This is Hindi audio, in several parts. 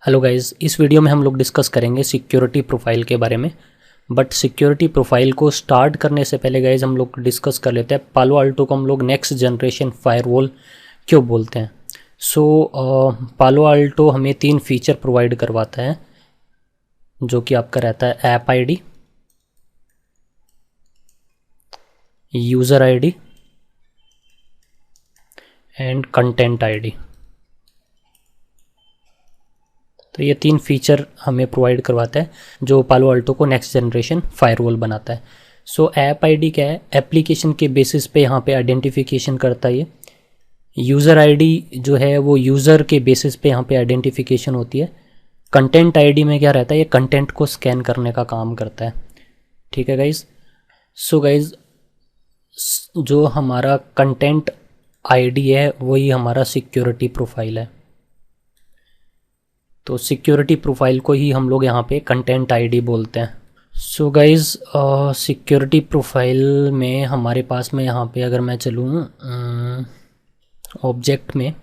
हेलो गाइस, इस वीडियो में हम लोग डिस्कस करेंगे सिक्योरिटी प्रोफाइल के बारे में। बट सिक्योरिटी प्रोफाइल को स्टार्ट करने से पहले गाइस हम लोग डिस्कस कर लेते हैं पालो अल्टो को हम लोग नेक्स्ट जनरेशन फायरवॉल क्यों बोलते हैं। पालो अल्टो हमें 3 फीचर प्रोवाइड करवाता है, जो कि आपका रहता है app ID, user ID and content ID. तो ये 3 फीचर हमें प्रोवाइड करवाता है जो पालो अल्टो को नेक्स्ट जनरेशन फायरवॉल बनाता है। ऐप आईडी क्या है? एप्लीकेशन के बेसिस पे यहाँ पे आइडेंटिफिकेशन करता है। ये यूज़र आईडी जो है वो यूज़र के बेसिस पे यहाँ पे आइडेंटिफिकेशन होती है। कंटेंट आईडी में क्या रहता है? ये कंटेंट को स्कैन करने का काम करता है। ठीक है गाइज। गाइज, जो हमारा कंटेंट आईडी है वही हमारा सिक्योरिटी प्रोफाइल है। तो सिक्योरिटी प्रोफाइल को ही हम लोग यहाँ पे कंटेंट आईडी बोलते हैं। गाइज, सिक्योरिटी प्रोफाइल में हमारे पास में यहाँ पे अगर मैं चलूँ ऑब्जेक्ट में,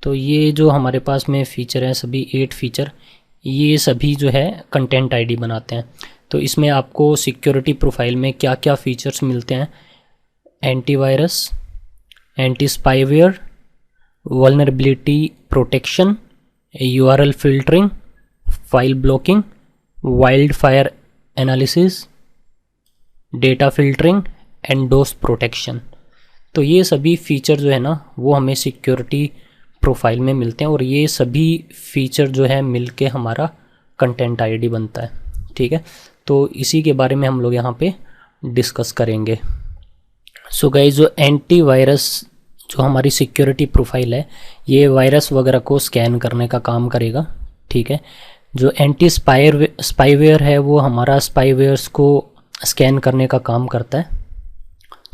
तो ये जो हमारे पास में फ़ीचर हैं सभी 8 फीचर, ये सभी जो है कंटेंट आईडी बनाते हैं। तो इसमें आपको सिक्योरिटी प्रोफाइल में क्या क्या फ़ीचर्स मिलते हैं? Antivirus, anti spyware, vulnerability protection, URL filtering, file blocking, wildfire analysis, data filtering and DOS protection। तो ये सभी फीचर जो है ना वो हमें सिक्योरिटी प्रोफाइल में मिलते हैं और ये सभी फीचर जो है मिलके हमारा कंटेंट आईडी बनता है। ठीक है, तो इसी के बारे में हम लोग यहाँ पे डिस्कस करेंगे। गाइस, जो एंटीवायरस जो हमारी सिक्योरिटी प्रोफाइल है ये वायरस वगैरह को स्कैन करने का काम करेगा। ठीक है, जो एंटी स्पाईवेयर है वो हमारा स्पाईवेयर्स को स्कैन करने का काम करता है।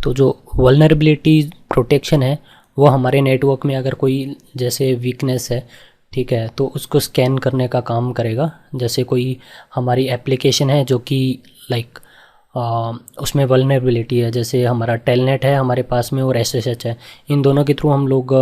तो जो वल्नरेबिलिटी प्रोटेक्शन है वो हमारे नेटवर्क में अगर कोई जैसे वीकनेस है, ठीक है, तो उसको स्कैन करने का काम करेगा। जैसे कोई हमारी एप्लीकेशन है जो कि लाइक उसमें वल्नरेबिलिटी है, जैसे हमारा टेलनेट है हमारे पास में और SSH है, इन दोनों के थ्रू हम लोग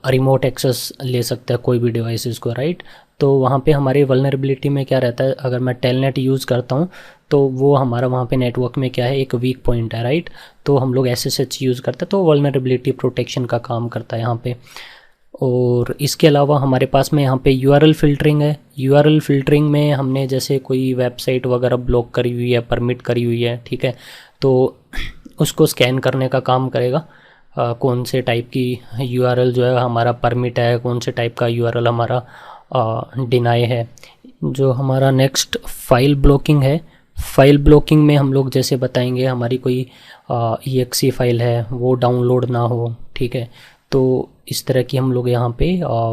रिमोट एक्सेस ले सकते हैं कोई भी डिवाइसेस को, राइट। तो वहाँ पे हमारी वल्नरेबिलिटी में क्या रहता है? अगर मैं टेलनेट यूज़ करता हूँ तो वो हमारा वहाँ पे नेटवर्क में क्या है, एक वीक पॉइंट है, राइट। तो हम लोग SSH यूज़ करते हैं, तो वल्नरेबिलिटी प्रोटेक्शन का काम करता है यहाँ पे। और इसके अलावा हमारे पास में यहाँ पे URL फ़िल्टरिंग है। URL फ़िल्टरिंग में हमने जैसे कोई वेबसाइट वगैरह ब्लॉक करी हुई है, परमिट करी हुई है, ठीक है, तो उसको स्कैन करने का काम करेगा। कौन से टाइप की URL जो है हमारा परमिट है, कौन से टाइप का URL हमारा डिनाई है। जो हमारा नेक्स्ट फाइल ब्लॉकिंग है, फाइल ब्लॉकिंग में हम लोग जैसे बताएंगे हमारी कोई EXE फाइल है वो डाउनलोड ना हो, ठीक है, तो इस तरह की हम लोग यहाँ पे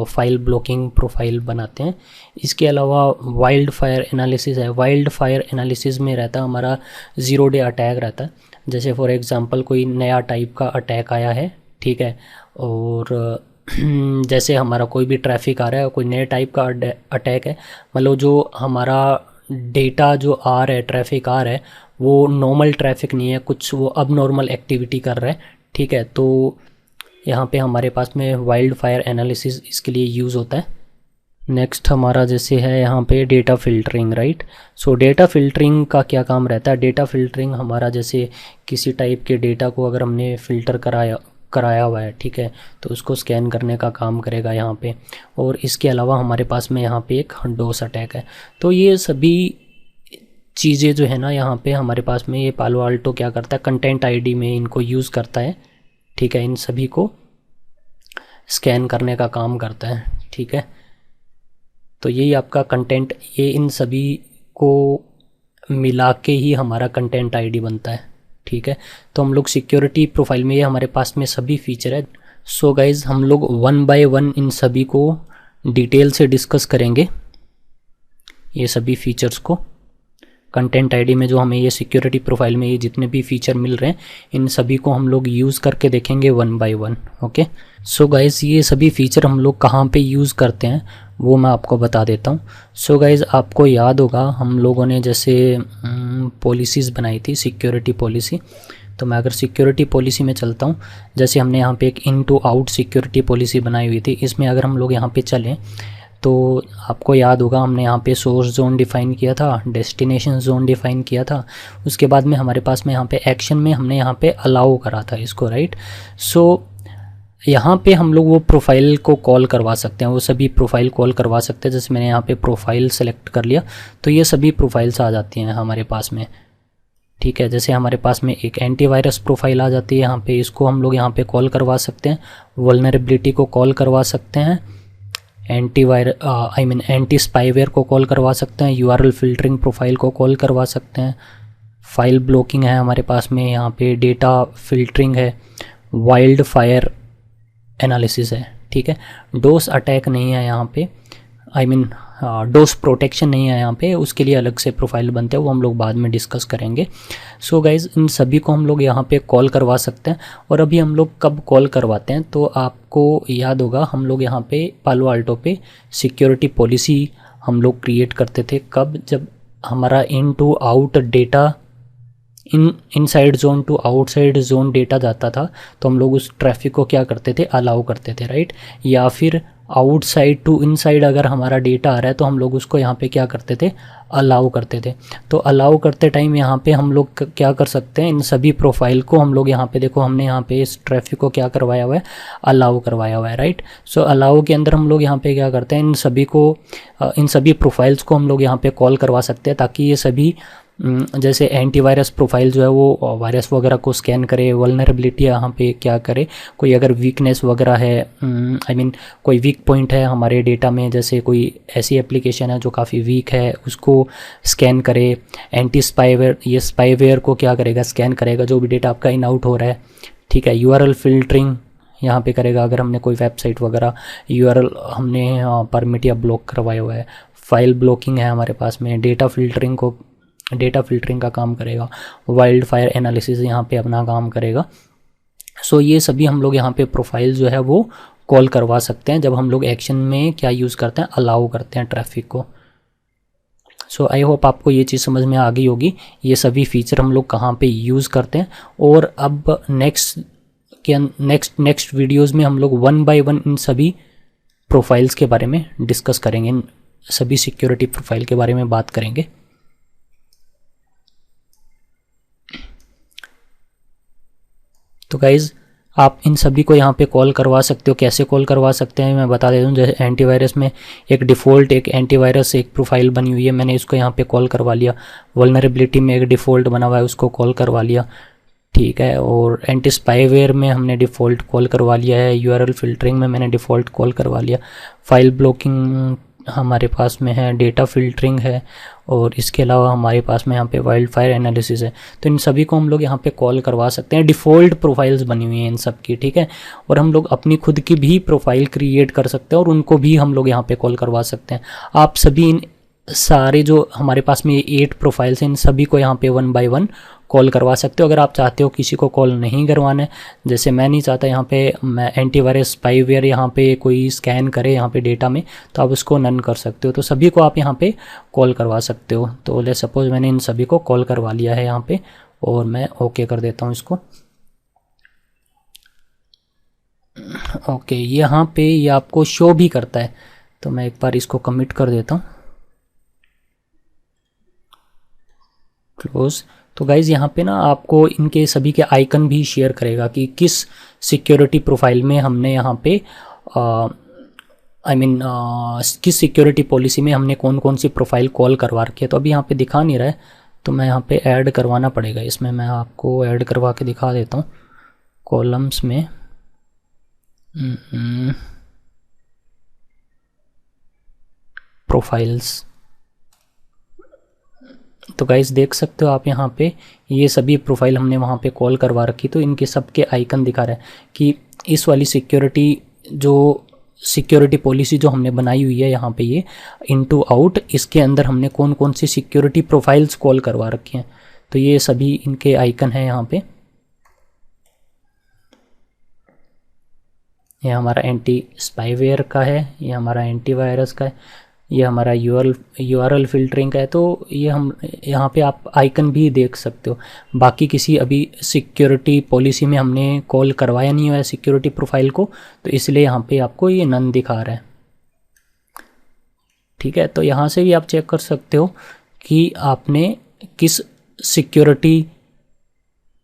फाइल ब्लॉकिंग प्रोफाइल बनाते हैं। इसके अलावा वाइल्ड फायर एनालिसिस है। वाइल्ड फायर एनालिसिस में रहता है हमारा 0 डे अटैक रहता है। जैसे फॉर एग्जांपल कोई नया टाइप का अटैक आया है, ठीक है, और जैसे हमारा कोई भी ट्रैफिक आ रहा है, कोई नए टाइप का अटैक है, मतलब जो हमारा डेटा जो आ रहा है, ट्रैफिक आ रहा है, वो नॉर्मल ट्रैफिक नहीं है, कुछ वो अब नॉर्मल एक्टिविटी कर रहा है, ठीक है, तो यहाँ पे हमारे पास में वाइल्ड फायर एनालिसिस इसके लिए यूज़ होता है। नेक्स्ट हमारा जैसे है यहाँ पे data filtering, right. Data filtering का क्या काम रहता है? डेटा फ़िल्टरिंग हमारा जैसे किसी टाइप के डेटा को अगर हमने फ़िल्टर कराया हुआ है, ठीक है, तो उसको स्कैन करने का काम करेगा यहाँ पे। और इसके अलावा हमारे पास में यहाँ पे एक डोस अटैक है। तो ये सभी चीज़ें जो है ना यहाँ पे हमारे पास में ये पालो अल्टो क्या करता है, कंटेंट आईडी में इनको यूज़ करता है, ठीक है, इन सभी को स्कैन करने का काम करता है, ठीक है। तो यही आपका कंटेंट, ये इन सभी को मिला के ही हमारा कंटेंट आईडी बनता है, ठीक है। तो हम लोग सिक्योरिटी प्रोफाइल में ये हमारे पास में सभी फीचर है। गाइज, हम लोग 1 बाय 1 इन सभी को डिटेल से डिस्कस करेंगे, ये सभी फीचर्स को। कंटेंट आईडी में जो हमें ये सिक्योरिटी प्रोफाइल में ये जितने भी फीचर मिल रहे हैं इन सभी को हम लोग यूज़ करके देखेंगे 1 बाय 1। ओके, गाइज़, ये सभी फीचर हम लोग कहाँ पे यूज़ करते हैं वो मैं आपको बता देता हूँ। गाइज़, आपको याद होगा हम लोगों ने जैसे पॉलिसीज़ बनाई थी, सिक्योरिटी पॉलिसी। तो मैं अगर सिक्योरिटी पॉलिसी में चलता हूँ, जैसे हमने यहाँ पे एक इन टू आउट सिक्योरिटी पॉलिसी बनाई हुई थी, इसमें अगर हम लोग यहाँ पे चलें तो आपको याद होगा हमने यहाँ पे सोर्स जोन डिफ़ाइन किया था, डेस्टिनेशन जोन डिफ़ाइन किया था, उसके बाद में हमारे पास में यहाँ पे एक्शन में हमने यहाँ पे अलाउ करा था इसको, राइट। सो यहाँ पे हम लोग वो प्रोफाइल को कॉल करवा सकते हैं, वो सभी प्रोफाइल कॉल करवा सकते हैं। जैसे मैंने यहाँ पे प्रोफाइल सेलेक्ट कर लिया तो ये सभी प्रोफाइल्स आ जाती हैं हमारे पास में, ठीक है। जैसे हमारे पास में एक एंटीवायरस प्रोफाइल आ जाती है यहाँ पे, इसको हम लोग यहाँ पे कॉल करवा सकते हैं, वल्नरेबिलिटी को कॉल करवा सकते हैं, एंटी स्पाईवेयर को कॉल करवा सकते हैं, यूआरएल फिल्टरिंग प्रोफाइल को कॉल करवा सकते हैं, फाइल ब्लॉकिंग है हमारे पास में, यहाँ पे डेटा फिल्टरिंग है, वाइल्ड फायर एनालिसिस है, ठीक है। डोस अटैक नहीं है यहाँ पे, डोस प्रोटेक्शन नहीं है यहाँ पे, उसके लिए अलग से प्रोफाइल बनते हैं, वो हम लोग बाद में डिस्कस करेंगे। सो गाइज इन सभी को हम लोग यहाँ पे कॉल करवा सकते हैं। और अभी हम लोग कब कॉल करवाते हैं, तो आपको याद होगा हम लोग यहाँ पे पालो अल्टो पे सिक्योरिटी पॉलिसी हम लोग क्रिएट करते थे। कब? जब हमारा in to out data, inside zone to outside zone data जाता था तो हम लोग उस ट्रैफिक को क्या करते थे, अलाउ करते थे, राइट। या फिर आउटसाइड टू इनसाइड अगर हमारा डेटा आ रहा है तो हम लोग उसको यहाँ पे क्या करते थे, अलाउ करते थे। तो अलाउ करते टाइम यहाँ पे हम लोग क्या कर सकते हैं, इन सभी प्रोफाइल को हम लोग यहाँ पे देखो, हमने यहाँ पे इस ट्रैफिक को क्या करवाया हुआ है, अलाउ करवाया हुआ है, राइट। सो अलाउ के अंदर हम लोग यहाँ पे क्या करते हैं, इन सभी प्रोफाइल्स को हम लोग यहाँ पे कॉल करवा सकते हैं, ताकि ये सभी जैसे एंटीवायरस प्रोफाइल जो है वो वायरस वगैरह को स्कैन करे, वल्नरेबिलिटी यहाँ पे क्या करे, कोई अगर वीकनेस वगैरह है, कोई वीक पॉइंट है हमारे डेटा में, जैसे कोई ऐसी एप्लीकेशन है जो काफ़ी वीक है उसको स्कैन करे। एंटी स्पाईवेयर, ये स्पाईवेयर को क्या करेगा, स्कैन करेगा जो भी डेटा आपका इन आउट हो रहा है, ठीक है। यूआरएल फिल्टरिंग यहाँ पे करेगा, अगर हमने कोई वेबसाइट वगैरह यूआरएल हमने परमिट या ब्लॉक करवाया हुआ है। फाइल ब्लॉकिंग है हमारे पास में, डेटा फिल्टरिंग का काम करेगा। वाइल्ड फायर एनालिसिस यहाँ पे अपना काम करेगा। सो ये सभी हम लोग यहाँ पे प्रोफाइल जो है वो कॉल करवा सकते हैं जब हम लोग एक्शन में क्या यूज़ करते हैं, अलाउ करते हैं ट्रैफिक को। सो आई होप आपको ये चीज़ समझ में आ गई होगी, ये सभी फीचर हम लोग कहाँ पे यूज़ करते हैं। और अब नेक्स्ट वीडियोज़ में हम लोग 1 बाय 1 इन सभी प्रोफाइल्स के बारे में डिस्कस करेंगे, इन सभी सिक्योरिटी प्रोफाइल के बारे में बात करेंगे। तो गाइज़ आप इन सभी को यहाँ पे कॉल करवा सकते हो। कैसे कॉल करवा सकते हैं मैं बता देता हूँ। जैसे एंटीवायरस में एक डिफ़ॉल्ट एक एंटीवायरस एक प्रोफाइल बनी हुई है, मैंने इसको यहाँ पे कॉल करवा लिया। वल्नरेबिलिटी में एक डिफ़ॉल्ट बना हुआ है, उसको कॉल करवा लिया, ठीक है। और एंटी स्पाईवेयर में हमने डिफ़ॉल्ट कॉल करवा लिया है। यूआरएल फिल्टरिंग में मैंने डिफ़ॉल्ट कॉल करवा लिया। फाइल ब्लॉकिंग हमारे पास में है, डेटा फिल्टरिंग है, और इसके अलावा हमारे पास में यहाँ पे वाइल्ड फायर एनालिसिस है। तो इन सभी को हम लोग यहाँ पे कॉल करवा सकते हैं। डिफ़ॉल्ट प्रोफाइल्स बनी हुई हैं इन सब की, ठीक है। और हम लोग अपनी खुद की भी प्रोफाइल क्रिएट कर सकते हैं और उनको भी हम लोग यहाँ पे कॉल करवा सकते हैं। आप सभी इन सारे जो हमारे पास में 8 प्रोफाइल्स हैं, इन सभी को यहाँ पे 1 बाय 1 कॉल करवा सकते हो। अगर आप चाहते हो किसी को कॉल नहीं करवाना है, जैसे मैं नहीं चाहता यहाँ पे मैं एंटीवायरस स्पाईवेयर यहाँ पे कोई स्कैन करे यहाँ पे डेटा में, तो आप उसको नन कर सकते हो। तो सभी को आप यहाँ पे कॉल करवा सकते हो। तो लेट्स सपोज मैंने इन सभी को कॉल करवा लिया है यहाँ पे, और मैं ओके कर देता हूँ इसको। ओके, यहाँ पे ये आपको शो भी करता है, तो मैं एक बार इसको कमिट कर देता हूँ, क्लोज। तो गाइज़ यहाँ पे ना आपको इनके सभी के आइकन भी शेयर करेगा कि किस सिक्योरिटी प्रोफाइल में हमने यहाँ पे किस सिक्योरिटी पॉलिसी में हमने कौन कौन सी प्रोफाइल कॉल करवा रखी है। तो अभी यहाँ पे दिखा नहीं रहा है, तो मैं यहाँ पे ऐड करवाना पड़ेगा। इसमें मैं आपको ऐड करवा के दिखा देता हूँ कॉलम्स में। प्रोफाइल्स, तो गाइस देख सकते हो आप यहाँ पे ये सभी प्रोफाइल हमने वहाँ पे कॉल करवा रखी। तो इनके सबके आइकन दिखा रहा है कि इस वाली सिक्योरिटी पॉलिसी जो हमने बनाई हुई है यहाँ पे ये इनटू आउट, इसके अंदर हमने कौन कौन सी सिक्योरिटी प्रोफाइल्स कॉल करवा रखी हैं। तो ये सभी इनके आइकन हैं यहाँ पे। ये हमारा एंटी स्पाईवेयर का है, ये हमारा एंटीवायरस का है, ये हमारा यूआरएल फिल्टरिंग का है। तो ये हम यहाँ पे आप आइकन भी देख सकते हो। बाकी किसी अभी सिक्योरिटी पॉलिसी में हमने कॉल करवाया नहीं हुआ है सिक्योरिटी प्रोफाइल को, तो इसलिए यहाँ पे आपको ये नन दिखा रहा है। ठीक है। तो यहाँ से भी आप चेक कर सकते हो कि आपने किस सिक्योरिटी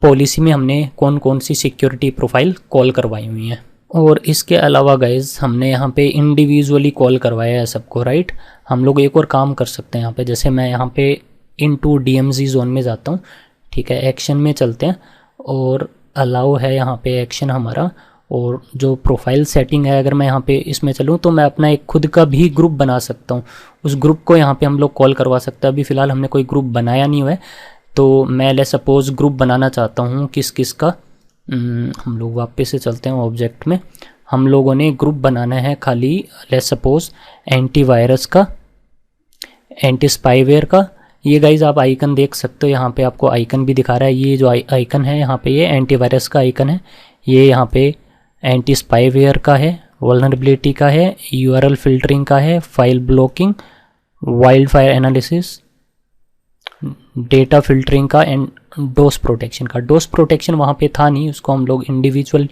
पॉलिसी में हमने कौन कौन सी सिक्योरिटी प्रोफाइल कॉल करवाई हुई हैं। और इसके अलावा गाइज हमने यहाँ पे इंडिविजुअली कॉल करवाया है सबको, राइट। हम लोग एक और काम कर सकते हैं यहाँ पे, जैसे मैं यहाँ पे इनटू DMZ जोन में जाता हूँ, ठीक है। एक्शन में चलते हैं और अलाउ है यहाँ पे एक्शन हमारा, और जो प्रोफाइल सेटिंग है अगर मैं यहाँ पे इसमें चलूँ तो मैं अपना एक खुद का भी ग्रुप बना सकता हूँ। उस ग्रुप को यहाँ पे हम लोग कॉल करवा सकते हैं। अभी फ़िलहाल हमने कोई ग्रुप बनाया नहीं हुआ है, तो मैं ले सपोज़ ग्रुप बनाना चाहता हूँ किस किस का। हम लोग वापस से चलते हैं ऑब्जेक्ट में। हम लोगों ने ग्रुप बनाना है खाली ले सपोज़ एंटीवायरस का, एंटी स्पाईवेयर का। ये गाइज आप आइकन देख सकते हो, यहाँ पे आपको आइकन भी दिखा रहा है। ये जो आइकन है यहाँ पे, ये एंटीवायरस का आइकन है। ये यहाँ पे एंटी स्पाईवेयर का है, वल्नरेबिलिटी का है, URL फिल्टरिंग का है, file blocking, wild fire analysis, data filtering का एंड डोस प्रोटेक्शन का। डोस प्रोटेक्शन वहाँ पे था नहीं, उसको हम लोग इंडिविजुअल,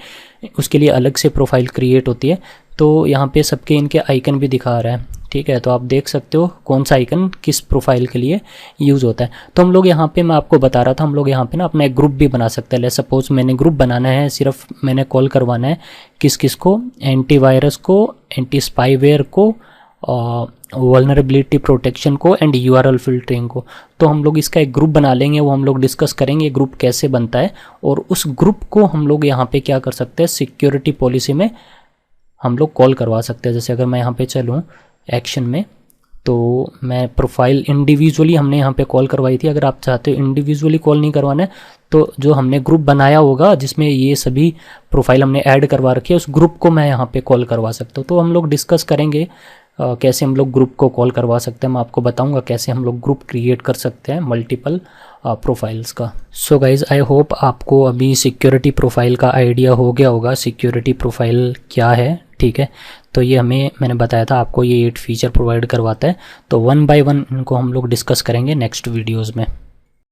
उसके लिए अलग से प्रोफाइल क्रिएट होती है। तो यहाँ पे सबके इनके आइकन भी दिखा रहा है, ठीक है। तो आप देख सकते हो कौन सा आइकन किस प्रोफाइल के लिए यूज़ होता है। तो हम लोग यहाँ पे, मैं आपको बता रहा था, हम लोग यहाँ पे ना अपना एक ग्रुप भी बना सकते हैं। ले सपोज मैंने ग्रुप बनाना है, सिर्फ मैंने कॉल करवाना है किस किस को, एंटीवायरस को, एंटी स्पाईवेयर को, वल्नरेबिलिटी प्रोटेक्शन को एंड URL फिल्टरिंग को। तो हम लोग इसका एक ग्रुप बना लेंगे, वो हम लोग डिस्कस करेंगे ग्रुप कैसे बनता है। और उस ग्रुप को हम लोग यहाँ पे क्या कर सकते हैं, सिक्योरिटी पॉलिसी में हम लोग कॉल करवा सकते हैं। जैसे अगर मैं यहाँ पे चलूँ एक्शन में, तो मैं प्रोफाइल इंडिविजुअली हमने यहाँ पे कॉल करवाई थी। अगर आप चाहते हो इंडिविजुअली कॉल नहीं करवाना है, तो जो हमने ग्रुप बनाया होगा जिसमें ये सभी प्रोफाइल हमने ऐड करवा रखी है, उस ग्रुप को मैं यहाँ पे कॉल करवा सकता हूँ। तो हम लोग डिस्कस करेंगे कैसे हम लोग ग्रुप को कॉल करवा सकते हैं। मैं आपको बताऊंगा कैसे हम लोग ग्रुप क्रिएट कर सकते हैं मल्टीपल प्रोफाइल्स का। सो गाइज आई होप आपको अभी सिक्योरिटी प्रोफाइल का आइडिया हो गया होगा, सिक्योरिटी प्रोफाइल क्या है, ठीक है। तो ये मैंने बताया था आपको, ये 8 फीचर प्रोवाइड करवाता है। तो 1 बाय 1 इनको हम लोग डिस्कस करेंगे नेक्स्ट वीडियोज़ में।